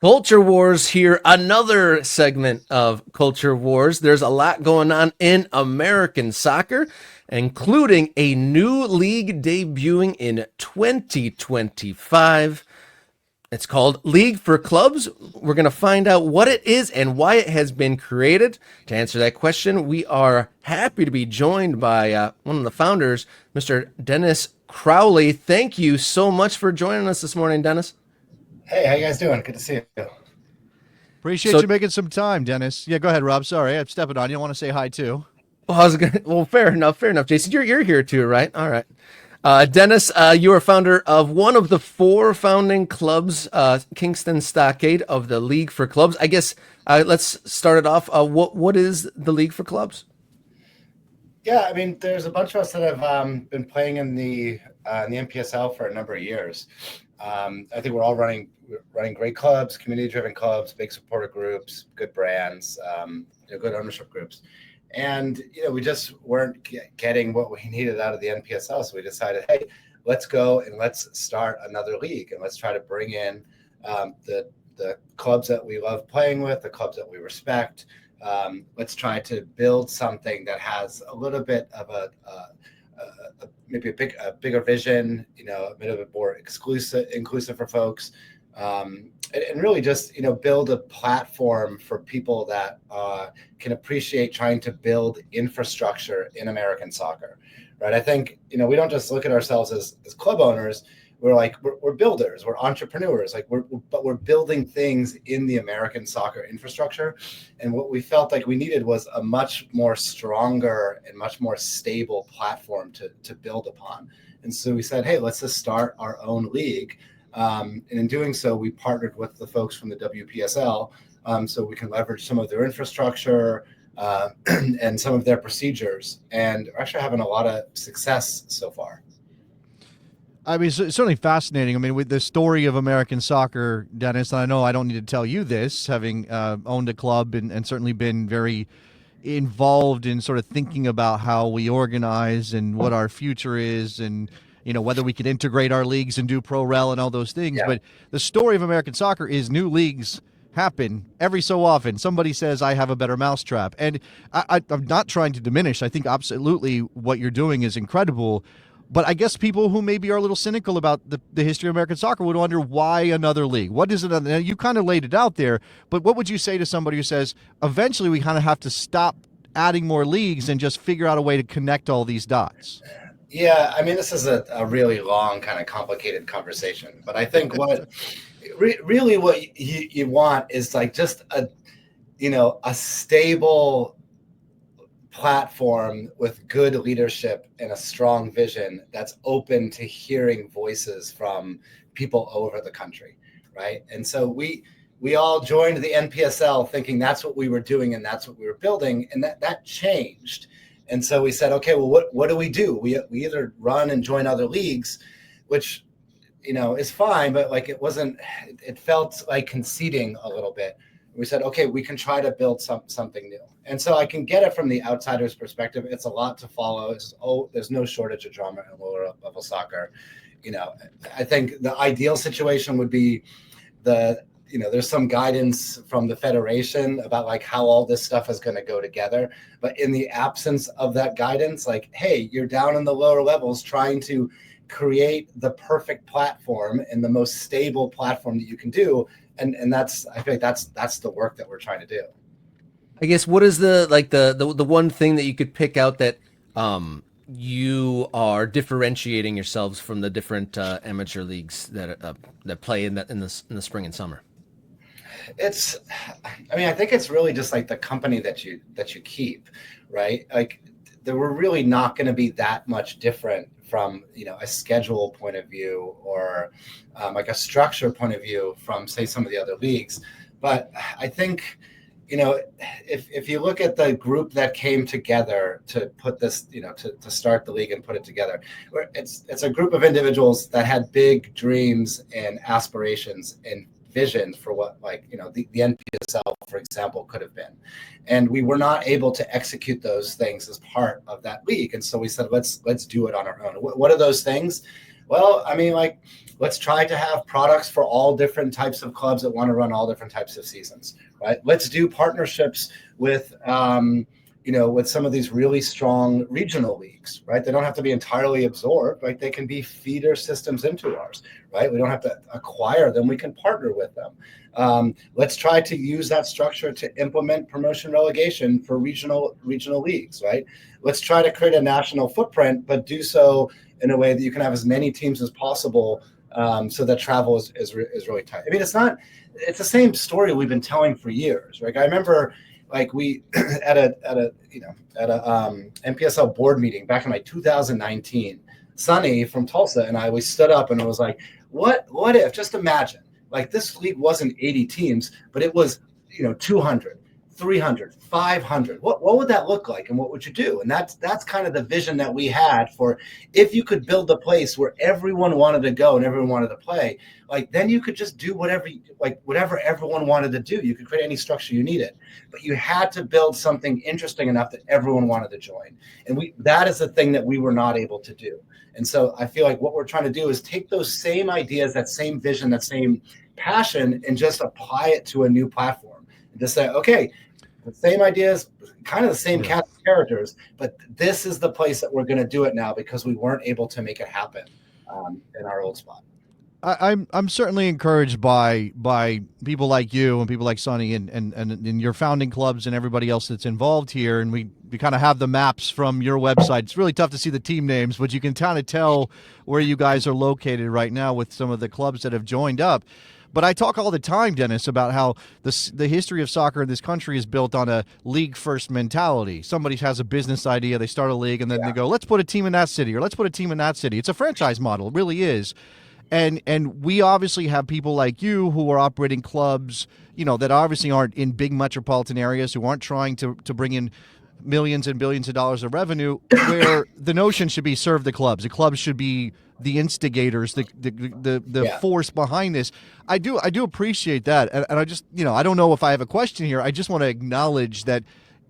Culture Wars here, another segment of Culture Wars. There's a lot going on in American soccer, including a new league debuting in 2025. It's called League for Clubs. We're going to find out what it is and why it has been created. To answer that question, we are happy to be joined by one of the founders, Mr. Dennis Crowley. Thank you so much for joining us this morning, Dennis. Hey, how you guys doing? Good to see you. Appreciate So, you making some time, Dennis. Yeah, go ahead, Rob. Sorry, I'm stepping on you. I want to say hi too. well, I was gonna. Well, fair enough. Fair enough. Jason, you're here too, right? All right. Dennis, you are founder of one of the four founding clubs, Kingston Stockade of the League for Clubs. I guess let's start it off. What is the League for Clubs? Yeah, I mean, there's a bunch of us that have been playing in the NPSL for a number of years. I think we're all running great clubs, community-driven clubs, big supporter groups, good brands, good ownership groups. And, we just weren't getting what we needed out of the NPSL. So we decided, hey, let's go and let's start another league. And let's try to bring in the clubs that we love playing with, the clubs that we respect. Let's try to build something that has a little bit of maybe a bigger vision, a bit more inclusive for folks. And really just, build a platform for people that can appreciate trying to build infrastructure in American soccer, right? I think, we don't just look at ourselves as club owners. We're builders, we're entrepreneurs, but we're building things in the American soccer infrastructure. And what we felt like we needed was a much more stronger and much more stable platform to build upon. And so we said, hey, let's just start our own league. And in doing so, we partnered with the folks from the WPSL so we can leverage some of their infrastructure and some of their procedures. And we're actually having a lot of success so far. I mean, it's certainly fascinating. I mean, with the story of American soccer, Dennis, and I know I don't need to tell you this, having owned a club and certainly been very involved in sort of thinking about how we organize and what our future is and whether we could integrate our leagues and do pro rel and all those things. Yeah. But the story of American soccer is new leagues happen every so often. Somebody says, I have a better mousetrap. And I'm not trying to diminish. I think absolutely what you're doing is incredible. But I guess people who maybe are a little cynical about the history of American soccer would wonder why another league. What is it? Now, you kind of laid it out there, but what would you say to somebody who says, eventually we kind of have to stop adding more leagues and just figure out a way to connect all these dots? Yeah, I mean, this is a really long, kind of complicated conversation. But I think what really what you want is like just a stable platform with good leadership and a strong vision that's open to hearing voices from people all over the country, right? And so we all joined the NPSL thinking that's what we were doing and that's what we were building, and that changed. And so we said, okay, well, what do? We either run and join other leagues, which is fine, but it felt like conceding a little bit. We said, okay, we can try to build something new. And so I can get it from the outsider's perspective. It's a lot to follow. There's no shortage of drama in lower level soccer. I think the ideal situation would be there's some guidance from the federation about like how all this stuff is going to go together. But in the absence of that guidance, like, hey, you're down in the lower levels trying to create the perfect platform and the most stable platform that you can do. And I feel like that's the work that we're trying to do. I guess what is the one thing that you could pick out that you are differentiating yourselves from the different amateur leagues that play in the spring and summer? I think it's really just like the company that you keep, right? Like we're really not going to be that much different from a schedule point of view or like a structure point of view from say some of the other leagues. But I think if you look at the group that came together to put this, to start the league and put it together, it's a group of individuals that had big dreams and aspirations and vision for what the NPSL, for example, could have been. And we were not able to execute those things as part of that league. And so we said, let's do it on our own. What are those things? Well, I mean, like, let's try to have products for all different types of clubs that want to run all different types of seasons, right? Let's do partnerships with, with some of these really strong regional leagues, right? They don't have to be entirely absorbed, right? They can be feeder systems into ours, right? We don't have to acquire them. We can partner with them. Let's try to use that structure to implement promotion relegation for regional leagues, right? Let's try to create a national footprint, but do so in a way that you can have as many teams as possible, so that travel is really tight. I mean, it's the same story we've been telling for years, right? I remember, like, we at a NPSL board meeting back in like 2019, Sonny from Tulsa and we stood up and it was like, what if, just imagine, like, this league wasn't 80 teams, but it was 200, 300, 500. What would that look like, and what would you do? And that's kind of the vision that we had for, if you could build a place where everyone wanted to go and everyone wanted to play, like, then you could just do whatever everyone wanted to do. You could create any structure you needed, but you had to build something interesting enough that everyone wanted to join. And that is the thing that we were not able to do. And so I feel like what we're trying to do is take those same ideas, that same vision, that same passion, and just apply it to a new platform. And just say, okay, the same ideas, kind of the same cast of characters, but this is the place that we're going to do it now because we weren't able to make it happen in our old spot. I'm certainly encouraged by people like you and people like Sonny and your founding clubs and everybody else that's involved here. And we kind of have the maps from your website. It's really tough to see the team names, but you can kind of tell where you guys are located right now with some of the clubs that have joined up. But I talk all the time, Dennis, about how the history of soccer in this country is built on a league-first mentality. Somebody has a business idea, they start a league, and then they go, let's put a team in that city, or let's put a team in that city. It's a franchise model. It really is. And we obviously have people like you who are operating clubs, that obviously aren't in big metropolitan areas, who aren't trying to bring in millions and billions of dollars of revenue, where the notion should be serve the clubs. The clubs should be the instigators, the force behind this. I do appreciate that, and I just I don't know if I have a question here. I just want to acknowledge that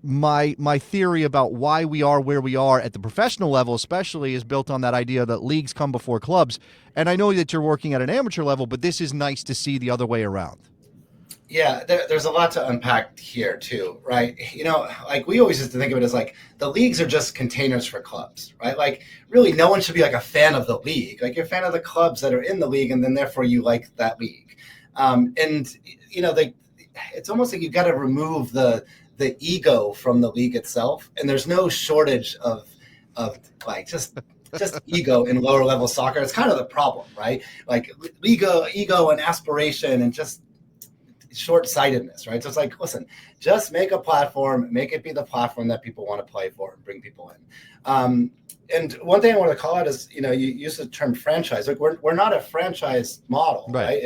my theory about why we are where we are at the professional level, especially, is built on that idea that leagues come before clubs. And I know that you're working at an amateur level, but this is nice to see the other way around. Yeah, there's a lot to unpack here too, right? Like, we always used to think of it as like the leagues are just containers for clubs, right? Like, really, no one should be like a fan of the league. Like, you're a fan of the clubs that are in the league, and then therefore you like that league. It's almost like you've got to remove the ego from the league itself, and there's no shortage of like just ego in lower level soccer. It's kind of the problem, right? Like, ego and aspiration and just short-sightedness, right? So it's like, listen, just make a platform, make it be the platform that people want to play for, and bring people in. And one thing I want to call out is, you use the term franchise. Like, we're not a franchise model, right?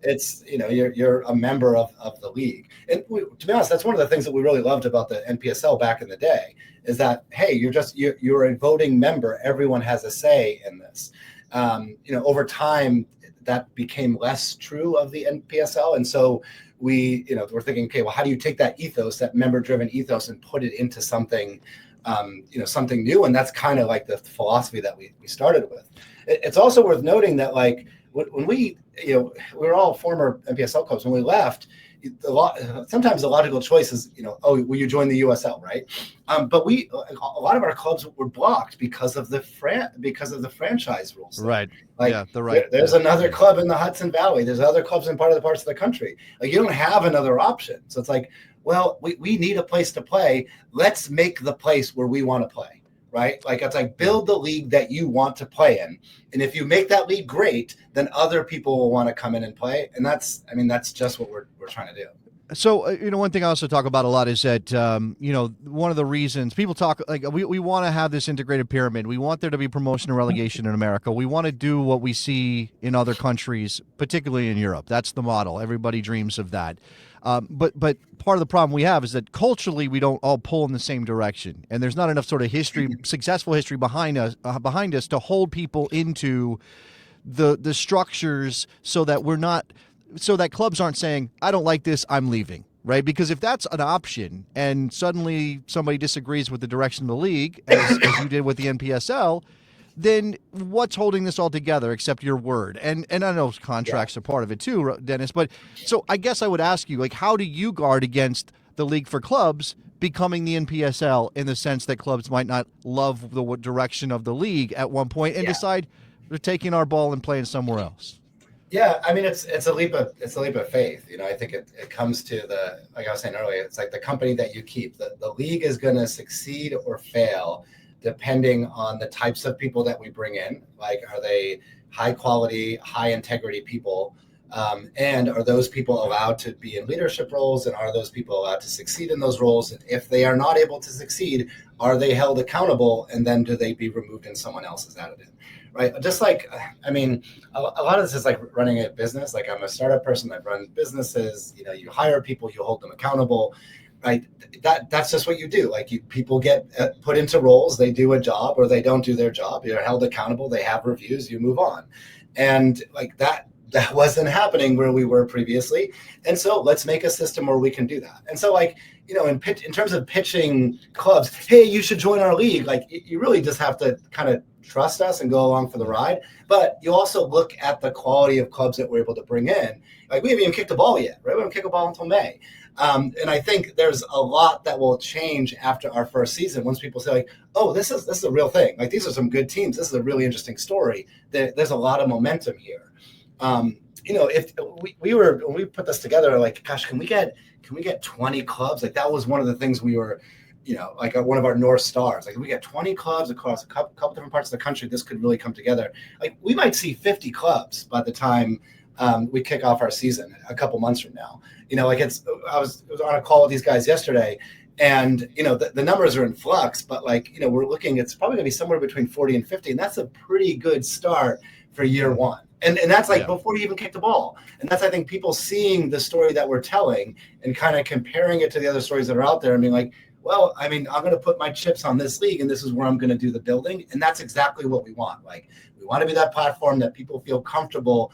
It's you're a member of the league. And to be honest, that's one of the things that we really loved about the NPSL back in the day, is that, hey, you're a voting member. Everyone has a say in this. Over time, that became less true of the NPSL. And so we're thinking, okay, well, how do you take that ethos, that member-driven ethos, and put it into something, something new? And that's kind of like the philosophy that we started with. It's also worth noting that, like, when we were all former NPSL clubs. When we left, sometimes the logical choice is, will you join the USL, right? But a lot of our clubs were blocked because of the franchise rules. Right. Like, there's another club in the Hudson Valley. There's other clubs in other parts of the country. Like, you don't have another option. So it's like, well, we need a place to play. Let's make the place where we want to play. Right? Like, it's like, build the league that you want to play in. And if you make that league great, then other people will want to come in and play. And that's just what we're trying to do. So, one thing I also talk about a lot is that, one of the reasons people talk, like, we want to have this integrated pyramid. We want there to be promotion and relegation in America. We want to do what we see in other countries, particularly in Europe. That's the model. Everybody dreams of that. But part of the problem we have is that culturally we don't all pull in the same direction, and there's not enough sort of successful history behind us to hold people into the structures, so that clubs aren't saying, I don't like this, I'm leaving, right? Because if that's an option, and suddenly somebody disagrees with the direction of the league, as you did with the NPSL, then what's holding this all together except your word? And I know contracts are part of it too, Dennis. But so I guess I would ask you, like, how do you guard against the League for Clubs becoming the NPSL in the sense that clubs might not love the direction of the league at one point and decide we're taking our ball and playing somewhere else? Yeah, I mean it's a leap of faith. I think it comes to like I was saying earlier, it's like the company that you keep. The league is going to succeed or fail depending on the types of people that we bring in. Like, are they high quality, high integrity people? And are those people allowed to be in leadership roles? And are those people allowed to succeed in those roles? And if they are not able to succeed, are they held accountable? And then do they be removed and someone else is added in? Right. Just like, I mean, a lot of this is like running a business. Like, I'm a startup person. I've run businesses. You hire people, you hold them accountable. Right. That's just what you do. Like, people get put into roles. They do a job or they don't do their job. You're held accountable. They have reviews. You move on. And like that wasn't happening where we were previously. And so let's make a system where we can do that. And so, like, in terms of pitching clubs, hey, you should join our league. Like, you really just have to kind of trust us and go along for the ride. But you also look at the quality of clubs that we're able to bring in. Like, we haven't even kicked the ball yet, right? We haven't kicked the ball until May. And I think there's a lot that will change after our first season once people say, like, oh, this is a real thing. Like, these are some good teams. This is a really interesting story. There's a lot of momentum here. If when we put this together, like, gosh, can we get 20 clubs? Like, that was one of the things we were, like, one of our North Stars. Like, if we get 20 clubs across a couple different parts of the country, this could really come together. Like, we might see 50 clubs by the time we kick off our season a couple months from now. Like, I was on a call with these guys yesterday, and the numbers are in flux, but like, we're looking, it's probably gonna be somewhere between 40 and 50, and that's a pretty good start for year one. And that's like before you even kick the ball. And that's, I think, people seeing the story that we're telling and kind of comparing it to the other stories that are out there and being like, well, I mean, I'm going to put my chips on this league and this is where I'm going to do the building. And that's exactly what we want. Like, we want to be that platform that people feel comfortable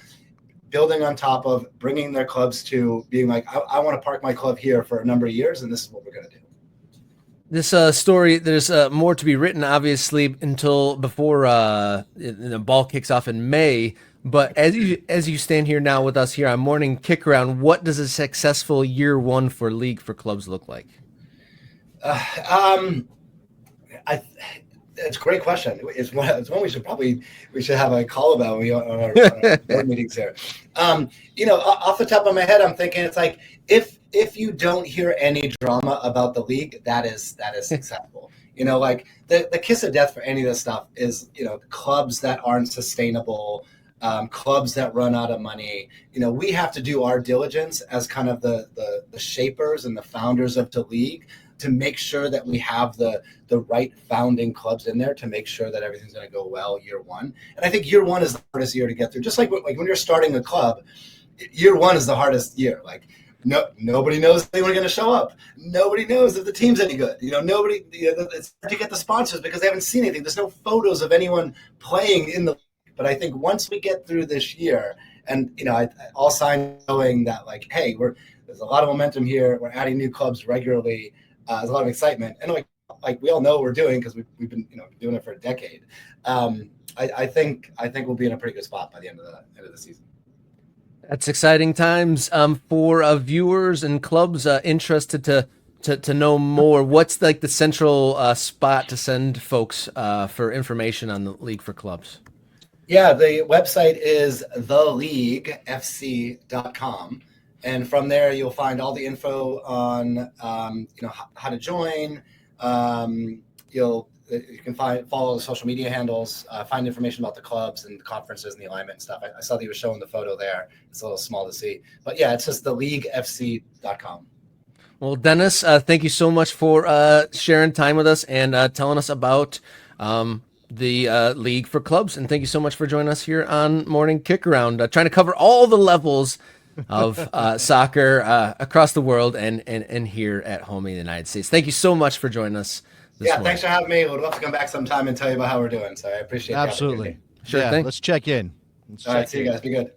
building on top of, bringing their clubs to, being like, I want to park my club here for a number of years, and this is what we're going to do. This story, there's more to be written, obviously, until before the ball kicks off in May. But as you stand here now with us here on Morning Kick Around, what does a successful year one for League for Clubs look like? It's a great question. It's one we should have a call about when on our board meetings here. Off the top of my head, I'm thinking it's like, if you don't hear any drama about the league, that is successful. Like, the kiss of death for any of this stuff is, clubs that aren't sustainable, clubs that run out of money. We have to do our diligence as kind of the shapers and the founders of the league to make sure that we have the right founding clubs in there to make sure that everything's going to go well year one. And I think year one is the hardest year to get through. Just like when you're starting a club, year one is the hardest year. Like, nobody knows if anyone's going to show up. Nobody knows if the team's any good. Nobody. It's hard to get the sponsors because they haven't seen anything. There's no photos of anyone playing in the league. But I think once we get through this year, and all signs showing that, like, hey, there's a lot of momentum here. We're adding new clubs regularly. There's a lot of excitement, and like we all know what we're doing because we've been doing it for a decade. I think we'll be in a pretty good spot by the end of the season. That's exciting times for viewers and clubs interested to know more. What's like the central spot to send folks for information on the League for Clubs? Yeah, the website is theleaguefc.com. And from there, you'll find all the info on, how to join. You can follow the social media handles, find information about the clubs and the conferences and the alignment and stuff. I saw that you were showing the photo there. It's a little small to see. But yeah, it's just theleaguefc.com. Well, Dennis, thank you so much for sharing time with us and telling us about the League for Clubs. And thank you so much for joining us here on Morning Kick Around, trying to cover all the levels of soccer across the world and here at home in the United States. Thank you so much for joining us this morning. Thanks for having me. We'd love to come back sometime and tell you about how we're doing. So I appreciate it. Absolutely. Sure thing. Let's check in. All right, see you guys. Be good.